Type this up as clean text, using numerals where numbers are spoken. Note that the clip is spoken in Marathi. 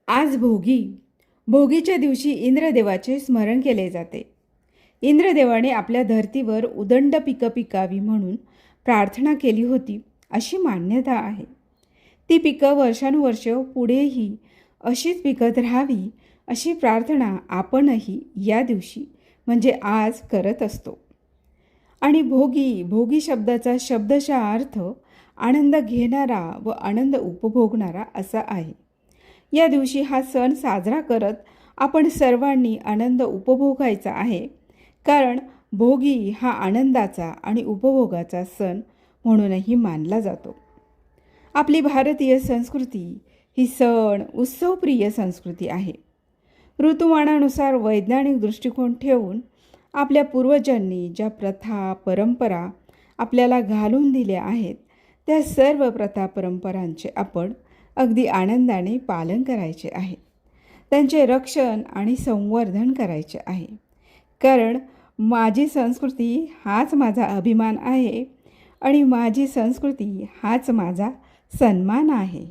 आज भोगी. भोगीच्या दिवशी इंद्रदेवाचे स्मरण केले जाते. इंद्रदेवाने आपल्या धर्तीवर उदंड पिकं पिकावी म्हणून प्रार्थना केली होती अशी मान्यता आहे. ती पिकं वर्षानुवर्ष पुढेही अशीच पिकत राहावी अशी प्रार्थना आपणही या दिवशी म्हणजे आज करत असतो. आणि भोगी शब्दाचा शब्दशः अर्थ आनंद घेणारा व आनंद उपभोगणारा असा आहे. या दिवशी हा सण साजरा करत आपण सर्वांनी आनंद उपभोगायचा आहे, कारण भोगी हा आनंदाचा आणि उपभोगाचा सण म्हणूनही मानला जातो. आपली भारतीय संस्कृती ही सण उत्सवप्रिय संस्कृती आहे. ऋतुमानानुसार वैज्ञानिक दृष्टिकोन ठेवून आपल्या पूर्वजांनी ज्या प्रथा परंपरा आपल्याला घालून दिल्या आहेत, त्या सर्व प्रथा परंपरांचे आपण अगदी आनंदाने पालन करायचे आहे. त्यांचे रक्षण आणि संवर्धन करायचे आहे, कारण माझी संस्कृती हाच माझा अभिमान आहे आणि माझी संस्कृती हाच माझा सन्मान आहे.